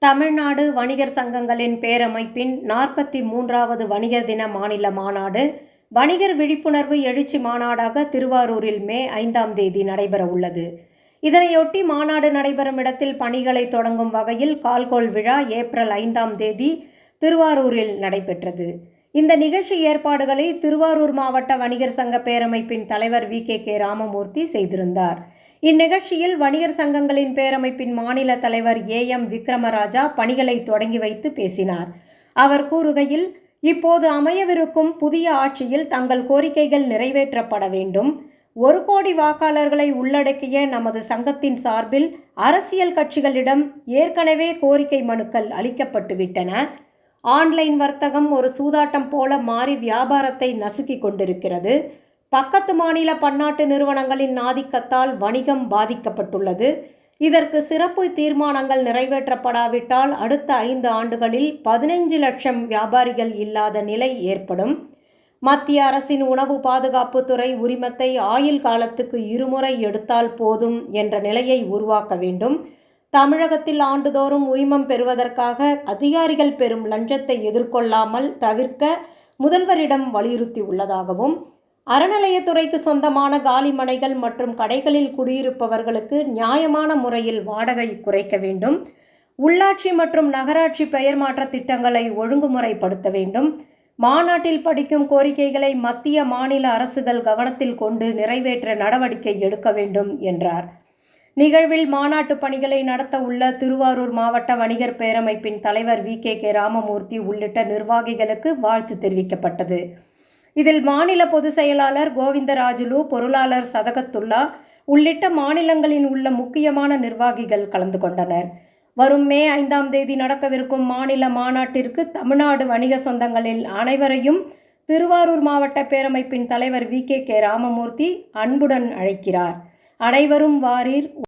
தமிழ்நாடு வணிகர் சங்கங்களின் பேரமைப்பின் 43வது வணிகர் தின மாநில மாநாடு வணிகர் விழிப்புணர்வு எழுச்சி மாநாடாக திருவாரூரில் மே 5ஆம் தேதி நடைபெற உள்ளது. இதனையொட்டி மாநாடு நடைபெறும் இடத்தில் பணிகளை தொடங்கும் வகையில் கால்கோள் விழா ஏப்ரல் 5ஆம் தேதி திருவாரூரில் நடைபெற்றது. இந்த நிகழ்ச்சி ஏற்பாடுகளை திருவாரூர் மாவட்ட வணிகர் சங்க பேரமைப்பின் தலைவர் வி.கே. ராமமூர்த்தி செய்திருந்தார். இந்நிகழ்ச்சியில் வணிகர் சங்கங்களின் பேரமைப்பின் மாநில தலைவர் ஏ.எம். விக்ரமராஜா பணிகளை தொடங்கி வைத்து பேசினார். அவர் கூறுகையில், இப்போது அமையவிருக்கும் புதிய ஆட்சியில் தங்கள் கோரிக்கைகள் நிறைவேற்றப்பட வேண்டும். 1 கோடி வாக்காளர்களை உள்ளடக்கிய நமது சங்கத்தின் சார்பில் அரசியல் கட்சிகளிடம் ஏற்கனவே கோரிக்கை மனுக்கள் அளிக்கப்பட்டுவிட்டன. ஆன்லைன் வர்த்தகம் ஒரு சூதாட்டம் போல மாறி வியாபாரத்தை நசுக்கிக் கொண்டிருக்கிறது. பக்கத்து மாநில பன்னாட்டு நிறுவனங்களின் ஆதிக்கத்தால் வணிகம் பாதிக்கப்பட்டுள்ளது. இதற்கு சிறப்பு தீர்மானங்கள் நிறைவேற்றப்படாவிட்டால் அடுத்த 5 ஆண்டுகளில் 15 லட்சம் வியாபாரிகள் இல்லாத நிலை ஏற்படும். மத்திய அரசின் உணவு பாதுகாப்பு துறை உரிமத்தை ஆயுள் காலத்துக்கு 2 முறை எடுத்தால் போதும் என்ற நிலையை உருவாக்க வேண்டும். தமிழகத்தில் ஆண்டுதோறும் உரிமம் பெறுவதற்காக அதிகாரிகள் பெறும் லஞ்சத்தை எதிர்கொள்ளாமல் தவிர்க்க முதல்வரிடம் வலியுறுத்தி உள்ளதாகவும், அறநிலையத்துறைக்கு சொந்தமான காலி மனைகள் மற்றும் கடைகளில் குடியிருப்பவர்களுக்கு நியாயமான முறையில் வாடகை குறைக்க வேண்டும். உள்ளாட்சி மற்றும் நகராட்சி பெயர் மாற்ற திட்டங்களை ஒழுங்குமுறைப்படுத்த வேண்டும். மாநாட்டில் படிக்கும் கோரிக்கைகளை மத்திய மாநில அரசுகள் கவனத்தில் கொண்டு நிறைவேற்ற நடவடிக்கை எடுக்க வேண்டும் என்றார். நிகழ்வில் மாநாட்டு பணிகளை நடத்த உள்ள திருவாரூர் மாவட்ட வணிகர் பேரமைப்பின் தலைவர் வி.கே. ராமமூர்த்தி உள்ளிட்ட நிர்வாகிகளுக்கு வாழ்த்து தெரிவிக்கப்பட்டது. இதில் மாநில பொதுச் செயலாளர் கோவிந்தராஜுலு, பொருளாளர் சதகத்துல்லா உள்ளிட்ட மாநிலங்களில் உள்ள முக்கியமான நிர்வாகிகள் கலந்து கொண்டனர். வரும் மே 5ஆம் தேதி நடக்கவிருக்கும் மாநில மாநாட்டிற்கு தமிழ்நாடு வணிக சொந்தங்களில் அனைவரையும் திருவாரூர் மாவட்ட பேரமைப்பின் தலைவர் வி.கே. ராமமூர்த்தி அன்புடன் அழைக்கிறார். அனைவரும் வாரீர்.